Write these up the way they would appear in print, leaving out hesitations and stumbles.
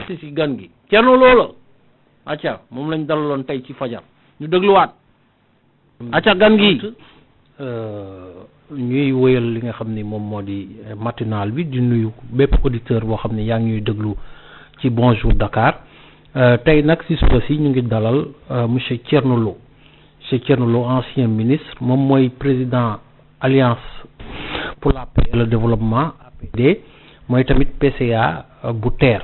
seet si gan gi Thierno Lo la acca moom lañ dalaloon tey ci fajar ñu dégluwaat acca gan gi ñuy wëyal li nga xam ni moom moo di matinal bi di nuyu bépp auditeur boo xam ne yaa ngi ñuy déglu ci Bonjour Dakar tey nag si suba si ñu ngi dalal monsieur Thierno Lo ancien ministre moom mooy président Alliance pour la paix et le développement APD mooy tamit PCA bu TER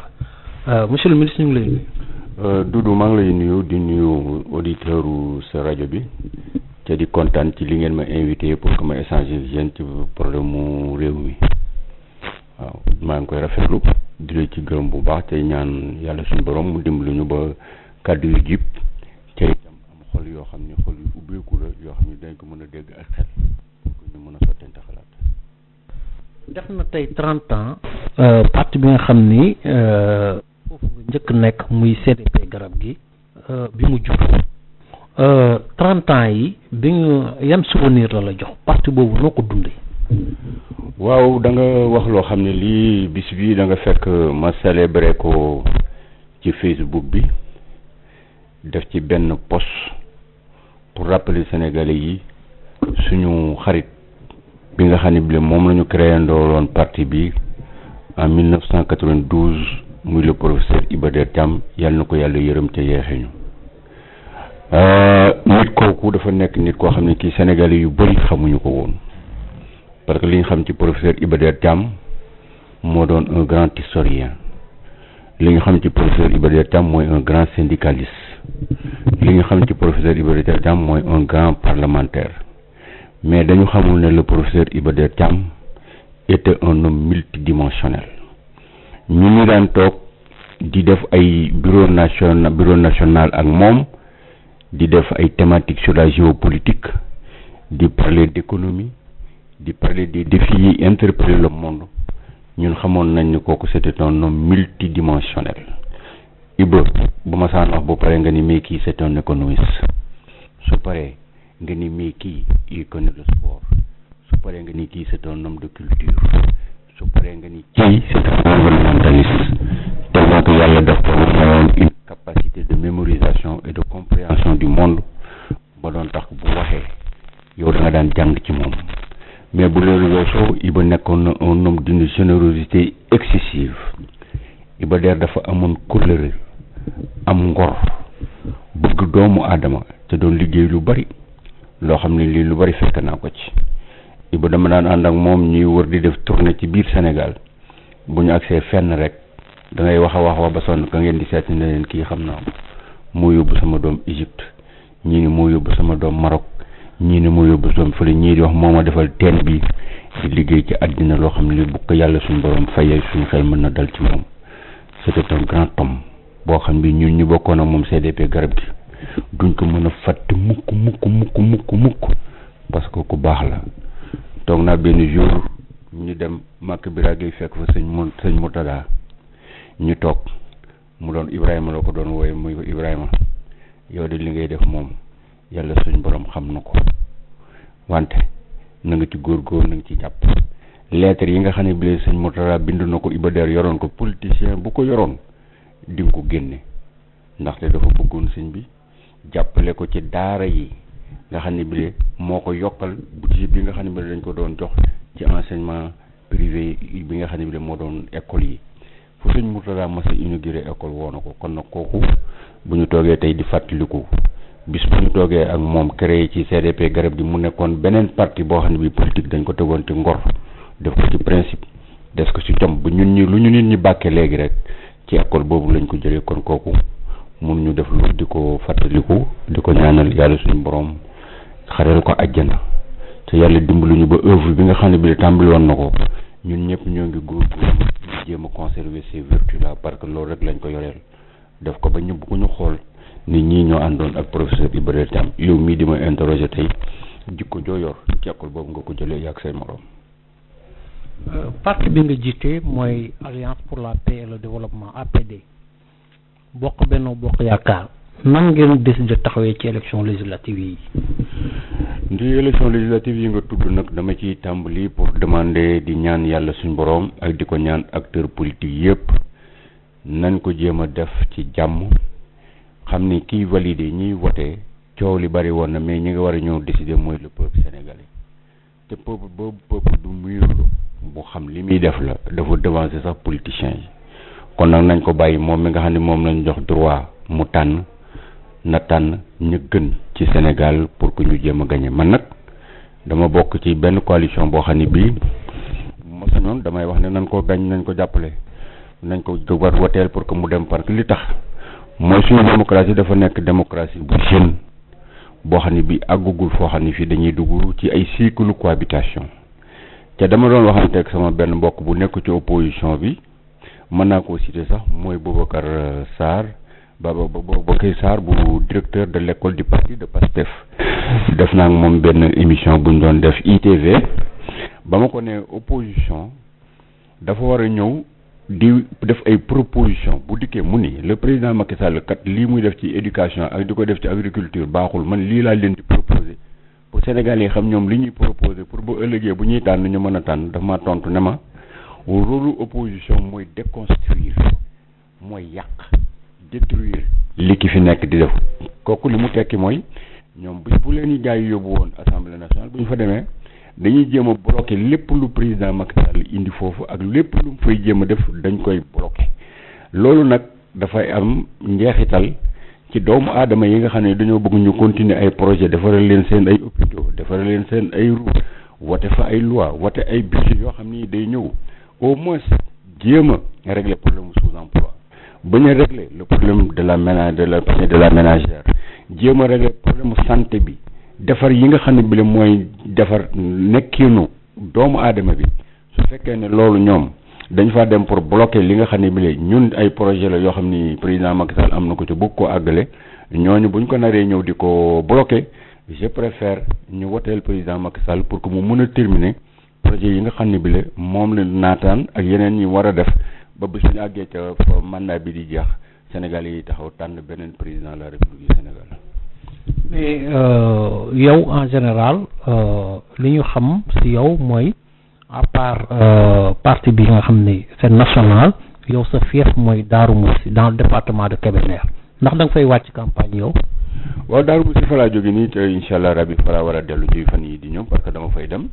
monsieur le ministre ñu ngi lay nuyu. Doudou maa ngi lay nuyu di nuyu auditeur sa rajo bi te di kontaan ci li ngeen ma invité pour que ma échanger yéen ci problème mu réew mi waaw maa ngi koy rafetlu di la ci gërëm bu baax tey ñaan yàlla suñu borom mu dimbali ñu ba kàddu yu jib te itam am xol yoo xam ne xol yu ubbeeku la yoo xam ne dañ ko mën a dégg ak xel pour que ñu mën a sottante xalaat. def na tey 30 ans parti bi nga xam ni foofu nga njëkk nekk muy CDP garab gi bi mu jur 30 ans yi bi nga yan souvenir la jox parti boobu noo ko dundee. waaw da nga wax loo xam ne lii bis bi da nga fekk ma célébré ko ci Facebook bi def ci benn post pour rappeler Sénégalais yi suñu xarit bi nga xam ne bi moom la ñu créé ndooloon parti bi en 1992 muy le professeur Iba Der Thiam yàlla na ko yàlla yërëm ca yeexeñu nit kooku dafa nekk nit koo xam ne kii Sénégalais yu bëri xamuñu ko woon parce que li ñu xam ci professeur Iba Der Thiam moo doon un grand historien li ñu xam ci professeur Iba Der Thiam mooy un grand syndicaliste li ñu xam ci professeur Iba Der Thiam mooy un grand parlementaire mais dañu xamul ne le professeur Iba Der Thiam était un homme multidimensionnel ñu ngi daan toog di def ay bureau national ak moom di def ay thématiques sur la géopolitique di parler d'économie di parler des défis yi interpeller le monde ñun xamoon nañ ni kooku c'était un homme multidimensionnel. Iba bu ma saan wax bu paree nga ni mais kii c'est un économiste su paree nga ni mais kii il connaît le sport su paree nga ni kii c'est un homme de culture su paree nga ni kii c'est un environnementaliste tellement que yàlla def ko moom une capacité de mémorisation et de compréhension du monde ba doon tax bu waxee yow da nga daan jàng ci moom. mais bu loolu weesoo Iba nekkoon na un homme d'une générosité excessive Iba Der dafa amoon kóllëre am ngor bëgg doomu aadama te doon liggéey lu bari loo xam ne lii lu bari fekk naa ko ci Iba dama daan ànd ak moom ñuy wër di def tournée ci biir Sénégal bu ñu agsee fenn rek da ngay wax a wax ba sonn ka ngeen di seet ne leen kii xam naa ko moo yóbbu sama doom Égypte ñii ni moo yóbbu sama doom Maroc ñii ne moo yóbbu doom fële ñii di wax moo ma defal teen bi di liggéey ci àddina loo xam ne bu ko yàlla suñu borom fayee suñu xel mën na dal ci moom c'était un grand homme boo xam bi ñun ñu bokkoon ak moom CDP garab gi duñ ko mën a fàtte mukk parce que ku baax la. toog naa benn jour ñu dem Màkk Bira Gueye fekk fa sëñ Murtada ñu toog mu doon Ibrahima la ko doon wooye muy ko Ibrahima yow de li ngay def moom yàlla suñ borom xam na ko wante na nga ci góorgóor na nga ci jàpp lettre yi nga xam ne bi sëñ Murtada bind na ko Iba Der yoroon ko politicien bu ko yoroon di nga ko génne ndaxte dafa bëggoon sëñ bi jàppale ko ci daara yi nga xam ne bi moo ko yokkal budget bi nga xam ne bi dañ ko doon jox ci enseignement privé bi nga xam ne bi moo doon école yi fu sëñ Murtada mas a inauguré école woo na ko kon nag kooku bu ñu toogee tey di fàttaliku bis bu ñu toogee ak moom créé ci CDP garab gi mu nekkoon beneen parti boo xam ne bi politique dañ ko tegoon ci ngor def ko ci principe def ko ci jom bu ñun ñi lu ñu nit ñi bàkkee léegi rek ci école boobu lañ ko jëlee kon kooku mun ñu def lu di ko fàttaliku di ko ñaanal yàlla suñu borom xareel ko àjjana te yàlla dimbali ñu ba œuvre bi nga xam ne bi tàmbali woon na ko ñun ñëpp ñoo ngi góorgóorlu di jéem a conserver ces vertus là parce que loolu rek lañ ko yoreel def ko ba ñëpp ku ñu xool nit ñi ñoo àndoon ak professeur Iba Der Thiam yow mii di ma interroger tey jikko joo yor ci école boobu nga ko jëlee ak say morom. parti bi nga jiite mooy Alliance pour la paix et le développement APD bokk Benno Bokk Yaakaar nan ngeen décidé taxawee ci élection législative yi. ndi élection législative yi nga tudd nag dama ciy tàmbali pour demander di ñaan yàlla suñ borom ak di ko ñaan acteur politique yëpp nañ ko jéem a def ci jàmm xam ni kiy validé ñiy voté coow li bari woon na mais ñi nga war a ñëw décider mooy le peuple sénégalais te peuple boobu peuple du muyulu bu xam li muy def la dafa devancer sax politiciens yi kon nag nañ ko bàyyi moom mi nga xam ne moom lañ jox droit mu tànn na tànn ñu gën ci Sénégal pour que ñu jéem a gagné man nag dama bokk ci benn coalition boo xam ne bii ma sañoon damay wax ne nañ ko gañ nañ ko jàppale nañ ko war woteel pour que mu dem parce que li tax mooy suñu démocratie dafa nekk démocratie bu jeune boo xam ne bii àggugul foo xam ne fii dañuy dugg ci ay cycle cohabitation te dama doon waxante ak sama benn mbokk bu nekk ci opposition bi mën naa koo citer sax mooy Boubacar Sarr Boubacar Sarr bu directeur de l'école du parti de PASTEF def naa ak moom benn émission bu ñu doon def ITV ba ma ko ne opposition dafa war a ñëw di def ay proposition bu dikkee mu ni le président Macky Sall kat lii muy def ci éducation ak di ko def ci agriculture baaxul man lii laa leen di proposer pour Sénégal yi xam ñoom li ñuy proposer pour bu ëllëgee bu ñuy tànn ñu mën a tànn dafa ma tontu ne ma rôle opposition mooy déconstruire mooy yàq détruire li ki fi nekk di def kooku li mu tekki mooy ñoom bis bu leen gars yi yóbbu woon assemblée nationale bu ñu fa demee dañuy jéem a bloqué lépp lu président Macky Sall indi foofu ak lépp lu mu fay jéem a def dañ koy bloqué loolu nag dafay am njeexital ci doomu aadama yi nga xam ne dañoo bëgg ñu continuer ay projet defaral leen seen ay hôpitaux defaral leen seen ay route wote fa ay loi wote ay budget yoo xam ni day ñëw au moins jéem a régler problème sous-emploi bañ a régler le problème de la ménagère jéem a régler problème santé bi defar yi nga xam ne bi la mooy defar nekkinu doomu aadama bi su fekkee ne loolu ñoom dañ fa dem pour bloquer li nga xam ne bi la ñun ay projet la yoo xam ni président Macky Sall am na ko ci bëgg koo àggale ñooñu buñ ko naree ñëw di ko bloquer je préfère ñu woteel président Macky Sall pour que mu mën a terminer projet yi nga xam ne bi la moom la naataan ak yeneen ñi war a def ba bis ñu àggee ca mandat bi di jeex Sénégal yi taxaw tànn beneen président de la République du Sénégal. mais yow en général li ñu xam ci yow mooy à part parti bi nga xam ne c'est national yow sa fief mooy Darou Moussi dans le département de Kébémer ndax da nga fay wàcc campagne yow. waaw Darou Moussi fa laa jóge nii te incha allah rabi fa laa war a dellu ci fan yi di ñëw parce que dama fay dem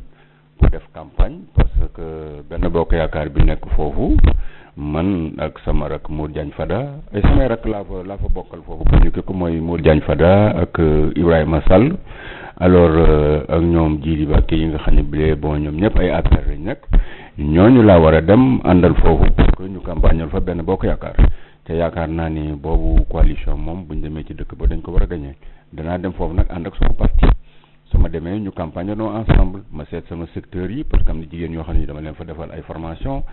pour def campagne parce que benn bokk yaakaar bi nekk foofu man ak sama rak Mour Diagne Fada ay samay rak laa fa bokkal foofu bu ñu ko mooy Mour Diagne Fada ak Ibrahima Sall alors ak ñoom Djily Bakke yi nga xam ne bi bon ñoom ñëpp ay affaire lañ nekk ñooñu laa war a dem àndal foofu pour que ñu campagnal fa benn bokk yaakaar te yaakaar naa ni boobu coalition moom buñ demee ci dëkk ba dañ ko war a gagné danaa dem foofu nag ànd ak sama parti su ma demee ñu campagne noo ensemble ma seet sama secteur yi parce que am na jigéen yoo xam ne dama leen fa defal ay formation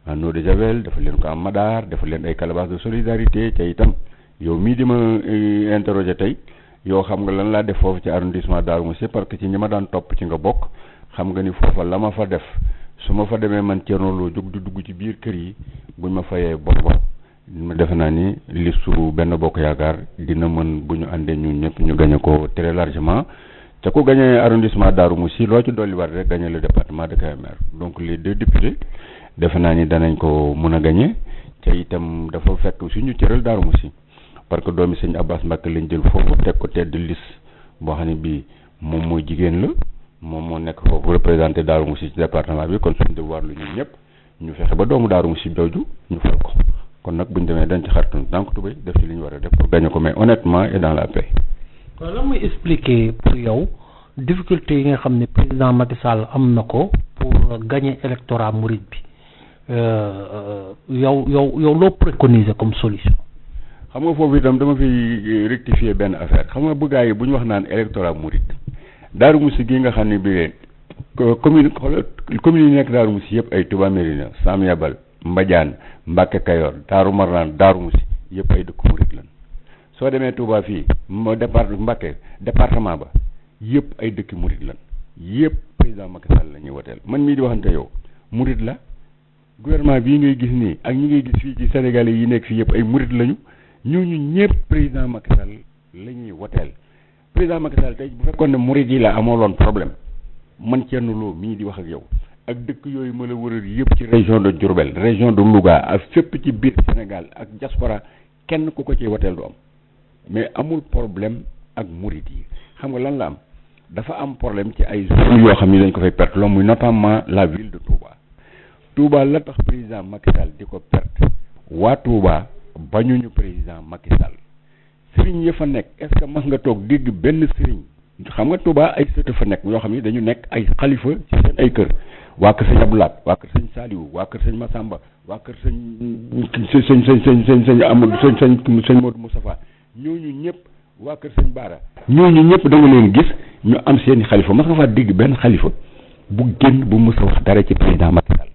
en eau de javel dafa leen ko am Madar dafa leen ay calebasse de solidarité te itam yow mii di ma interroger tey yow xam nga lan laa def foofu ci arrondissement Darou Moussi parce que ci ñi ma daan topp ci nga bokk xam nga ni foofa la ma fa def su ma fa demee man Thierno Lo jóg di dugg ci biir kër yi buñ ma fayee bor ba ma defe naa ni listu benn bokk yaakaar dina mën bu ñu àndee ñun ñëpp ñu gagné ko très largement te ku gagné arrondissement Darou Moussi loo ci dolliwaat rek gagné le département de Kébémer donc les 2 députés defe naa ni danañ ko mën a gagné te itam dafa fekk suñu cëral Darou Moussi parce que doomi sëñ Abbas Mbacké lañ jël foofu teg ko tête de liste boo xam ne bii moom mooy jigéen la moom moo nekk foofu représenté Darou Moussi ci département bi kon suñu devoir lu ñun ñëpp ñu fexe ba doomu Darou Moussi jooju ñu fal ko kon nag buñ demee dañ ci xartu donc tubéy def ci li ñu war a def pour gagner ko mais honnêtement et dans la paix. lan muy expliquer pour yow difficulté yi nga xam ne président Macky Sall am na ko pour gagner électorat mouride bi yow loo préconiser comme solution. xam nga foofu itam dama fi rectifier benn affaire xam nga bu gars yi bu ñu wax naan électorat mouride Darou Moussi gi nga xam ne bii commune yi nekk Darou Moussi yëpp ay Touba Mérina Sam Yabal Mbadiane Mbacké Kayor Darou Marnane Darou Moussi yëpp ay dëkk murid lan soo demee Touba fii Mbacké département ba yëpp ay dëkk murid lan yëpp président Macky Sall la ñuy woteel man mii di waxante yow murid la gouvernement bii ngay gis nii ak ñi ngay gis fii ci Sénégalais yi nekk fii yëpp ay murid lañu ñooñu ñëpp président Macky Sall la ñuy woteel président Macky Sall tey bu fekkoon ne murid yi la amoloon problème man Thierno Lo mii di wax ak yow ak dëkk yooyu ma la wëral yëpp ci région de Diourbel région de Louga ak fépp ci biir Sénégal ak diaspora kenn ku ko ci wateel du am mais amul problème ak murit yi xam nga lan la am dafa am problème ci ay zones yoo xam ni dañ ko fay perte loolu muy notamment la ville de Touba. Touba la tax président Macky Sall di ko perte waa Touba bañuñu président Macky Sall sëriñ ya fa nekk est-ce que mas nga toog dégg benn sëriñ xam nga Touba ay sët fa nekk yoo xam ni dañu nekk ay xalifa ci seen ay kër waa kër sëñ Abdou Lahad waa kër sëñ Saliou waa kër sëñ Massamba waa kër sëñ Amadou sëñ Modou Moustapha ñooñu ñëpp waa kër sëñ Baara ñooñu ñëpp da nga leen gis ñu am seeni xalifa mas nga faa dégg benn xalifa bu génn bu mës a wax dara ci président Macky Sall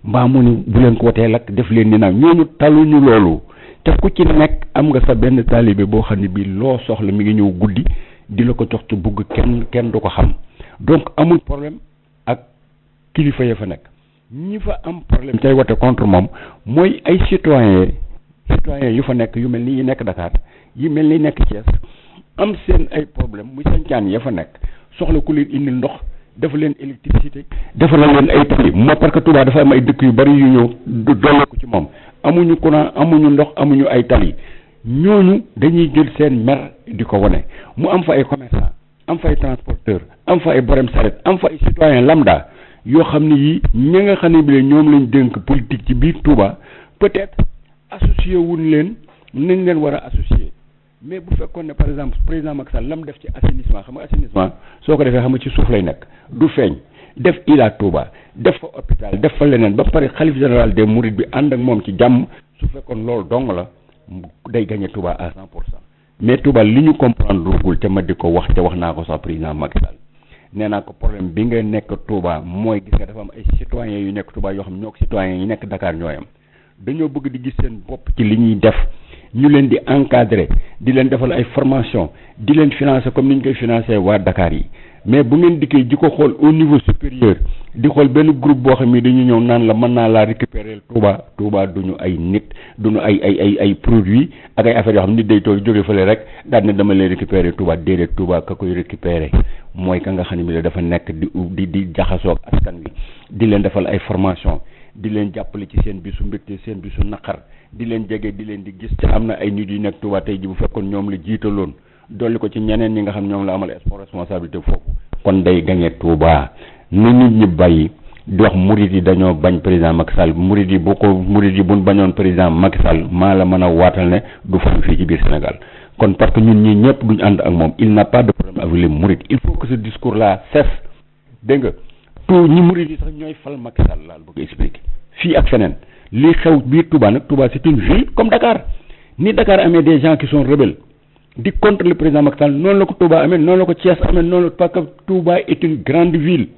mbaa mu ni bu leen ko woteel ak def leen ni naan ñooñu taluñu loolu te ku ci nekk am nga sa benn taalibe boo xam ne bii loo soxla mi ngi ñëw guddi di la ko jox ci bugg kenn du ko xam donc amul problème ak kilifa ya fa nekk ñi fa am problème tey wote contre moom mooy ay citoyen yu fa nekk yu mel ni yi nekk Dakar yi mel ni nekk Thiès am seen ay problème muy sancaan ya fa nekk soxla ku leen indil ndox dafa leen électricité dafa leen ay tali moo parce que Touba dafa am ay dëkk yu bari yu ñëw doole ko ci moom amuñu courant amuñu ndox amuñu ay tali ñooñu dañuy jël seen mer di ko wane mu am fa ay commerçant am fa ay transporteur am fa ay borom saret am fa ay citoyen lambda yoo xam ne yi ña nga xam ne bi ñoom lañ dénk politique ci biir Touba peut-être associé wuñ leen nañ leen war a associé mais bu fekkoon ne par exemple président Macky Sall lam def ci assainissement xam nga assainissement soo ko defee xam nga ci suuf lay nekk du feeñ def Ila Touba def fa hôpital def fa leneen ba pare xalif général des mourides bi ànd ak moom ci jàmm su fekkoon loolu dong la day gagné Touba à 100%. Mais Touba li ñu comprendre rugul te ma di ko wax te wax naa ko sax président Macky Sall nee naa ko problème bi nga nekk Touba mooy gis nga dafa am ay citoyens yu nekk Touba yoo xam ñoo ko citoyens yi nekk Dakar ñooyam dañoo bëgg di gis seen bopp ci li ñuy def ñu leen di encadrer di leen defal ay formation di leen financer comme ni ñu koy financer waa Dakar yi mais bu ngeen dikkee di ko xool au niveau supérieur di xool benn groupe boo xam ne dañu ñëw naan la mën naa laa récupérer Touba duñu ay nit duñu ay produits ak ay affaires yoo xam nit day toog jóge fële rek daal ne dama leen récupérer Touba déedéet Touba ka koy récupérer mooy ka nga xam ne bi dafa nekk di jaxasoo ak askan wi di leen defal ay formation di leen jàppale ci seen bisu mbégte seen bisu naqar di leen jege di leen di gis te am na ay nit yu nekk Touba tey ji bu fekkoon ñoom la jiitaloon dolli ko ci ñeneen ñi nga xam ñoom la amal responsabilité foofu kon day gagné Touba na nit ñi bàyyi di wax murid yi dañoo bañ président Macky Sall murid yi buñ bañoon président Macky Sall maa la mën a waatal ne du fan fii ci biir Sénégal kon parce que ñun ñii ñëpp duñ ànd ak moom il n'a pas de problème avec les mourides il faut que ce discours là cesse dégg nga tout ñi murid yi sax ñooy fal Macky Sall laal bëgg expliquer fii ak feneen li xew biir Touba nag Touba c'est une ville comme Dakar ni Dakar amee des gens qui sont rebelles di contre le président Macky Sall noonu la ko Touba amee noonu la ko Thiès amee noonu la parce que Touba est une grande ville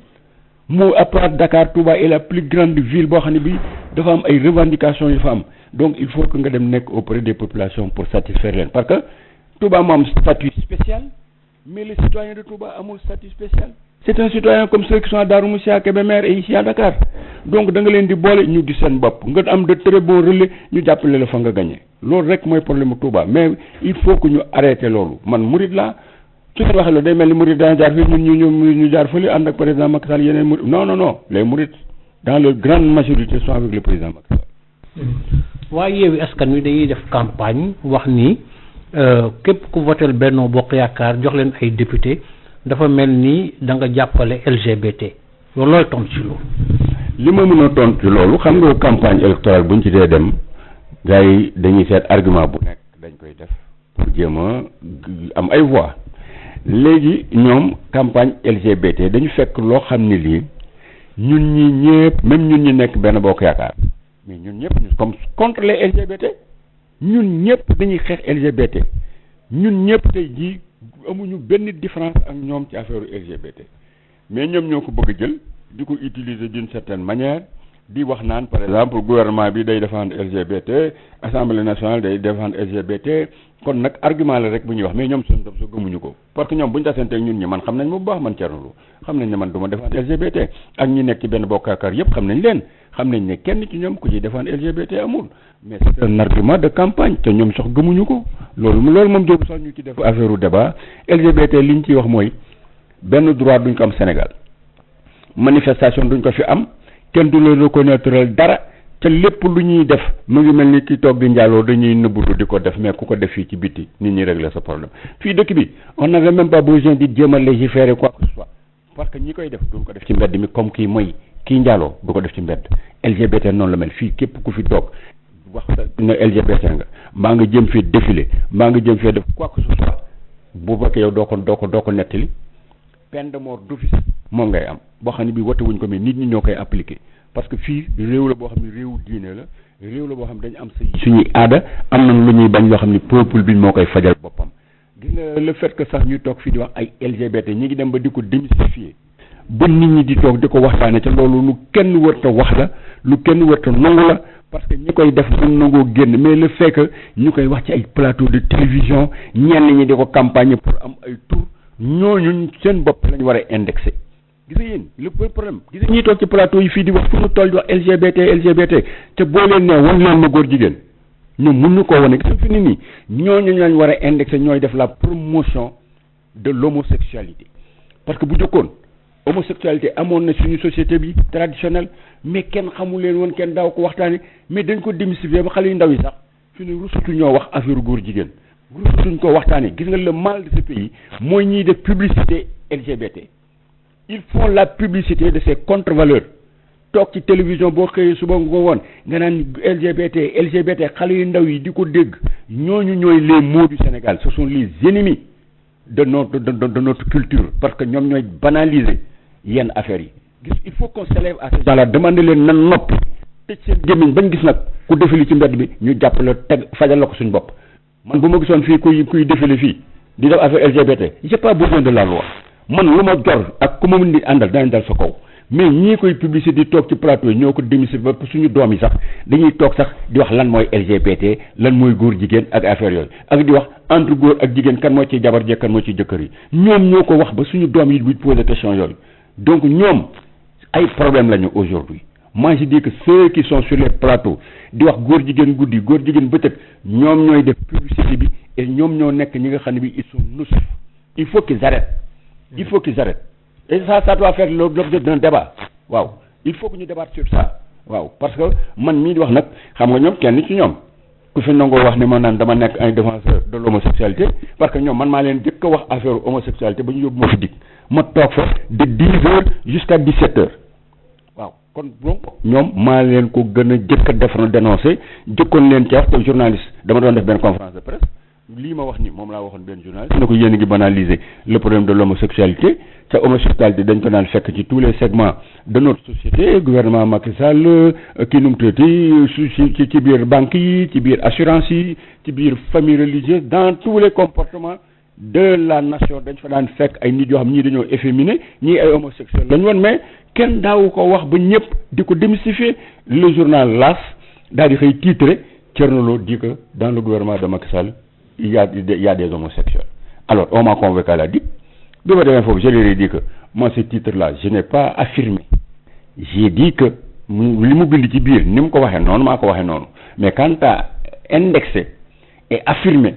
moo à part Dakar Touba est la plus grande ville boo xam ne bi dafa am ay revendications yu fa am donc il faut que nga dem nekk auprès des populations pour satisfaire leen parce que Touba moo am statut spécial mais les citoyens de Touba amul statut spécial c'est un citoyen comme ceux qui sont à Darou Moussi, à Kébémer et ici à Dakar donc da nga leen di boole ñu gis seen bopp nga am de très bons relais ñu jàppale la fa nga gagné loolu rek mooy problème mu Touba mais il faut que ñu arrêté loolu man murid laa su ngeen waxee loolu day mel ni murid dana jaar fii ñun ñu jaar fële ànd ak président Macky Sall yeneen murid non les murid dans leur grande majorité sont avec le président Macky Sall. waaye Yewwi Askan Wi dañuy def campagne wax ni képp ku votel Benno Bokk Yaakaar jox leen ay député dafa mel ni da nga jàppale LGBT loolu looy tontu ci loolu. li ma mën a tontu ci loolu xam nga campagne électorale buñ ci dee dem gars yi dañuy seet argument bu nekk dañ koy def pour jéem a am ay voix léegi ñoom campagne LGBT dañu fekk loo xam ne lii ñun ñi ñëpp même ñun ñi nekk Benno Bokk Yaakaar mais ñun ñëpp ñu comme contre les LGBT ñun ñëpp dañuy xeex LGBT ñun ñëpp tey jii amuñu benn différence ak ñoom ci affaire LGBT mais ñoom ñoo ko bëgg a jël di ko utiliser d'une certaine manière di wax naan par exemple gouvernement bi day défendre LGBT assemblée nationale day défendre LGBT kon nag argument la rek bu ñuy wax mais ñoom suñu def sa gëmuñu ko parce que ñoom bu ñu tasanteeg ñun ñi man xam nañ bu baax man Thierno Lo xam nañ ne man du ma défendre LGBT ak ñi nekk ci Benno Bokk Yaakaar yëpp xam nañ leen xam nañ ne kenn ci ñoom ku ciy défendre LGBT amul mais c'est un argument de campagne te ñoom sax gëmuñu ko loolu moom jóobu sax ñu ci def affaire u débat LGBT li ñu ciy wax mooy benn droit duñ ko am Sénégal manifestation duñ ko fi am kenn du la reconnaître dara te lépp lu ñuy def mu ngi mel ni ki toog di njaaloo dañuy nëbbulu di ko def mais ku ko def fii ci biti nit ñi régler sa problème fii dëkk bi on n'avait même pas besoin di jéem a légiférer quoi que ce soit parce que ñi koy def duñ ko def ci mbedd mi comme kii mooy kii njaaloo du ko def ci mbedd LGBT noonu la mel fii képp ku fi toog wax ne LGBT nga mbaa nga jëm fee défilé mbaa nga jëm fee def quoi que ce soit bu fekkee yow doo ko nettali peine de mort d'office moom ngay am boo xam ne bii wote wuñ ko mais nit ñi ñoo koy appliqué parce que fii réew la boo xam ne réewu diine la réew la boo xam ne dañu am suñuy aada am nañ lu ñuy bañ loo xam ne peuple bi moo koy fajal boppam gis nga le fait que sax ñuy toog fii di wax ay LGBT ñi ngi dem ba di ko démystifier ba nit ñi di toog di ko waxtaane ca loolu lu kenn wërta wax la lu kenn wërta nangu la parce que ñi koy def mën nangoo génn mais le fait que ñu koy wax ci ay plateau de télévision ñenn ñi di ko campagne pour am ay tour ñooñu seen bopp lañ war a indexé gis nga yéen le problème gis nga ñuy toog ci plateau yi fii di wax fu ñu toll di wax LGBT te boo leen nee wan leen ma góor jigéen ñoom mën ñu koo wane gis nga fi nit ñi ñooñu lañ war a indexé ñooy def la promotion de l'homosexualité parce que bu jëkkoon homosexualité amoon na suñu société bi traditionnelle mais kenn xamu leen woon kenn daaw ko waxtaani mais dañ ko démystifier ba xale yu ndaw yi sax fi ne rusutu ñoo wax affaire góor jigéen rusutuñ ko waxtaani gis nga le mal de ce pays mooy ñiy def publicité LGBT ils font la publicité de ces contre-valeurs toog ci télévision boo xëyee suba nga ko woon nga naan LGBT xale yu ndaw yi di ko dégg ñooñu ñooy les maux du Sénégal ce sont les ennemis de notre culture parce que ñoom ñooy banaliser yenn affaires yi gis il faut qu'on s'élève à ces gens-là demander leen nan noppi tëj seen gémmiñ bañ gis nag ku défilé ci mbedd bi ñu jàpp la teg fajal la ko suñ bopp man bu ma gisoon fii kuy défilé fii di def affaire LGBT j'ai pas besoin de la loi man lu ma jor ak ku ma mën di àndal danañ dal sa kaw mais ñii koy publicité di toog ci plateau yi ñoo ko démystifié ba suñu doom yi sax dañuy toog sax di wax lan mooy LGBT lan mooy góor jigéen ak affaire yooyu ak di wax entre góor ak jigéen kan moo ciy jabar jeeg kan moo ciy jëkkër yi ñoom ñoo ko wax ba suñu doom yi buñ posé question yooyu donc ñoom ay problème lañu aujourd'hui moi je dis que ceux qui sont sur les plateaux di wax góor jigéen guddi góor jigéen bëccëg ñoom ñooy def publicité bi et ñoom ñoo nekk ñi nga xam ne bi ils sont nocifs il faut qu'ils arrêtent et ça doit faire l'objet d'un débat waaw il faut que ñu débattre sur ça waaw parce que man mii di wax nag xam nga ñoom kenn ci ñoom ku fi nangoo wax ni ma naan dama nekk un défenseur de l'homosexualité parce que ñoom man maa leen jëkk a wax affaire homosexualité ba ñu yóbbu ma fi dig ma toog fa de 10h jusqu'à 17h waaw kon donc ñoom maa leen ko gën a jëkk a def na dénoncé jëkkoon leen ci wax te journaliste dama doon def benn conférence de presse lii ma wax ni moom laa waxoon benn journaliste ne ko yéen a ngi banaliser le problème de l'homosexualité te homosexualité dañ ko daan fekk ci tous les segments de notre société gouvernement Macky Sall kii nu mu tuddati ci biir banques yi ci biir assurance yi ci biir famille religieuse dans tous les comportements de la nation dañ fa daan fekk ay nit yoo xam ñii dañoo efféminé ñii ay homosexuels lañu woon mais kenn daawu ko wax ba ñëpp di ko démystifier le journal L'As daal di xëy titré Thierno Lo dit que dans le gouvernement de Macky Sall il y a des homosexuels alors on m'a convoqué à la DIC bi ma demee foofu je leur ai dit que moi ce titre-là je n'ai pas affirmé j'ai dit que li mu bind ci biir ni mu ko waxee noonu maa ko waxee noonu mais quant à indexer et affirmer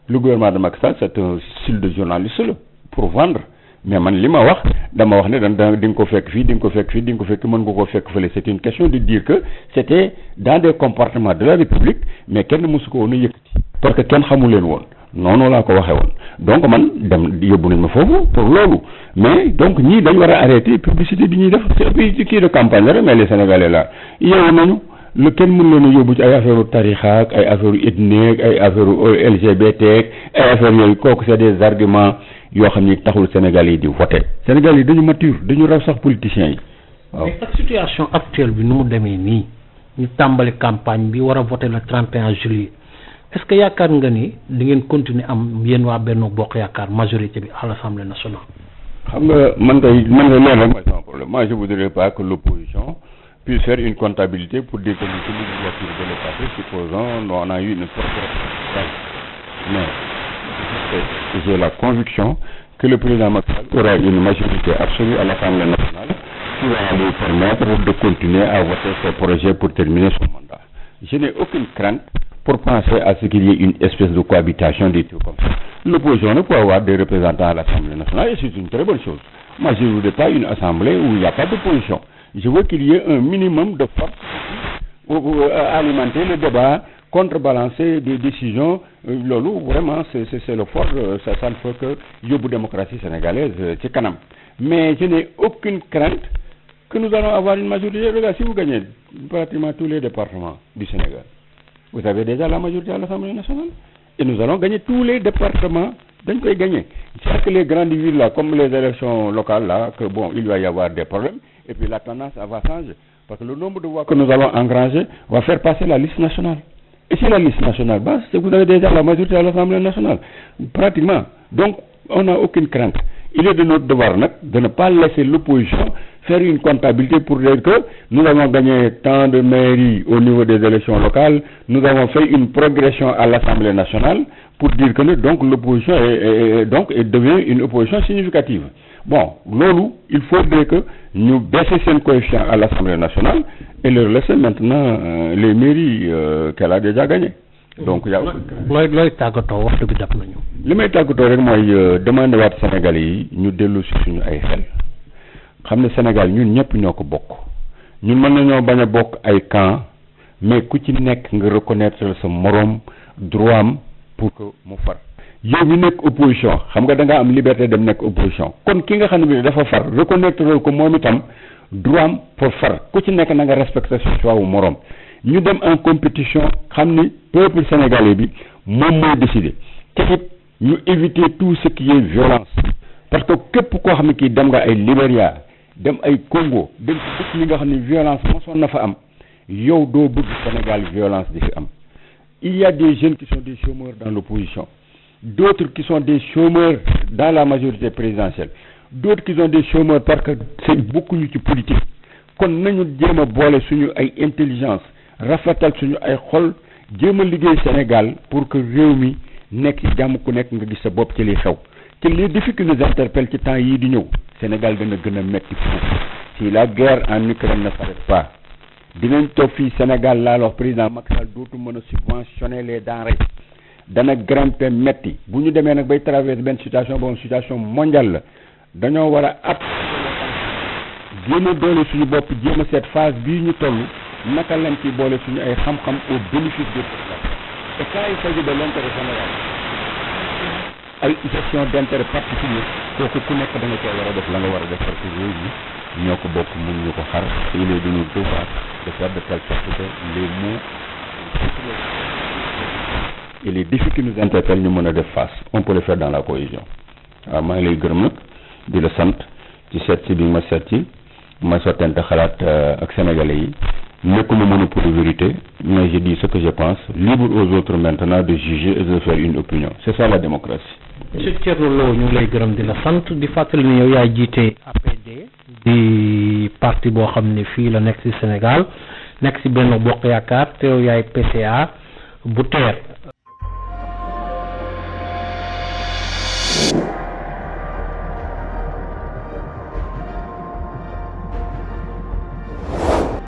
le gouvernement de Macky Sall c'est un style de journaliste la pour vendre mais man li ma wax dama wax ne di nga ko fekk fii di nga ko fekk fii di nga ko fekk mën nga ko fekk fële c'est une question de dire que c'était dans des comportements de la République mais kenn mësu ko woon a yëkkati parce que kenn xamu leen woon noonu laa ko waxee woon donc man dem yóbbu nañ ma foofu pour loolu mais donc ñii dañ war a arrêter publicité bi ñuy def c'est kii de campagne la rek mais les Sénégalais là yow nañu lu kenn mën leen a yóbbu ci ay affaire tarixa ak ay affaire ethnique ay affaire LGBT ay affaire yooyu kooku c'est des arguments yoo xam ni taxul Sénégal yi di voter Sénégal yi dañu mature dañu raw sax politiciens yi waaw. mais ak situation actuelle bi nu mu demee nii ñu tàmbali campagne bi war a voter le 31 juillet est-ce que yaakaar nga ni di ngeen continuer am yéen waa Benno Bokk Yaakaar majorité bi à l'Assemblée nationale. xam nga man kay leen rek mooy sama problème moi je voudrais pas que l'opposition puisse faire une comptabilité pour dire que nous législative de le passé supposons on a eu une forte mais j'ai la conviction que le président Macky Sall aura une majorité absolue à l'Assemblée nationale qui va lui permettre de continuer à voter ses projets pour terminer son mandat. Je n'ai aucune crainte pour penser à ce qu'il y ait une espèce de cohabitation des trucs comme ça. L'opposition ne peut avoir des représentants à l'Assemblée nationale et c'est une très bonne chose. Moi, je ne voudrais pas une assemblée où il n'y a pas d'opposition. Je veux qu'il y ait un minimum de force pour alimenter le débat, contrebalancer des décisions. Lolo, vraiment, c'est le fort, ça ne fait que yóbbu démocratie sénégalaise ci kanam. Mais je n'ai aucune crainte que nous allons avoir une majorité. Regarde, si vous gagnez pratiquement tous les départements du Sénégal, vous avez déjà la majorité à l'Assemblée nationale. Et nous allons gagner tous les départements. Dañ koy gagner. C'est que les grandes villes là, comme les élections locales là, que bon, il va y avoir des problèmes. Et puis la tendance, elle va changer. Parce que le nombre de voix que nous allons engranger va faire passer la liste nationale. Et si la liste nationale passe, c'est que vous avez déjà la majorité à l'Assemblée nationale. Pratiquement. Donc, on n'a aucune crainte. Il est de notre devoir de ne pas laisser l'opposition faire une comptabilité pour dire que nous avons gagné tant de mairies au niveau des élections locales, nous avons fait une progression à l'Assemblée nationale pour dire que donc l'opposition devient une opposition significative. Bon, lolo, il faudrait que nous baissions ce coefficient à l'Assemblée nationale et leur laisser maintenant les mairies qu'elle a déjà gagnées. Donc il y a looy tàggatoo waxtu bi dab nañu. li may tàggatoo rek mooy demandé waat Sénégalais yi ñu dellu si suñu ay xel xam ne Sénégal ñun ñëpp ñoo ko bokk ñun mën nañoo bañ a bokk ay camp mais ku ci nekk nga reconnaître sa moroom droit am pour que mu far yow mi nekk opposition xam nga da nga am liberté dem nekk opposition kon ki nga xam ne dafa far reconnaître ko moom itam droit am pour far ku ci nekk na nga respecter sa choix wu moroom ñu dem en compétition xam ni peuple sénégalais bi moom mooy décider te it ñu éviter tout ce qui est violence parce que képp koo xam ne kii dem nga ay Libéria dem ay Congo dem ci dëkk yi nga xam ne violence mosoon na fa am yow doo bëgg Sénégal violence di fi am. Il y a des jeunes qui sont des chômeurs dans l'opposition, d'autres qui sont des chômeurs dans la majorité présidentielle, d'autres qui sont des chômeurs parce que c'est beaucoup ñu ci politique kon nañu jéem a boole suñu ay intelligence rafetal suñu ay xol jéem a liggéey Sénégal pour que réew mi nekk ci jàmm ku nekk nga gis sa bopp ci li xew te les défis qui nous interpellent ci temps yii di ñëw Sénégal dana gën a metti foofu si la guerre en Ukraine ne s'arrête pas dinañ toog fii Sénégal laa wax président Macky Sall dootu mën a subventionner les denrées dana grimper metti bu ñu demee nag bay traverser benn situation boobu situation mondiale la dañoo war a at jéem a doole suñu bopp jéem a seet phase bii ñu toll naka lañ ci boole suñu ay xam-xam au bénéfice des populations et quand il s'agit de l'intérêt général ay gestion d'intérêt particulier kooku ku nekk da nga cee war a def la nga war a def parce que réew mi ñoo ko bokk mun ñu ko xar te il est de notre devoir de faire de telle sorte que les mots et les défis qui nous interpellent ñu mën a def face on peut le faire dans la cohésion waaw maa ngi lay gërëm nag di la sant ci seet si bi ma seet ci ma sottante xalaat ak sénégalais yi nekkuma monopole de vérité mais je dis ce que je pense libre aux autres maintenant de juger et de faire une opinion c'est ça la démocratie. Monsieur Thierno Lo ñu ngi lay gërëm di la sant di fàttali ne yow yaay jiite APD di parti boo xam ne fii la nekk ci Sénégal nekk ci Benno Bokk Yaakaar te yow yaay PCA bu TER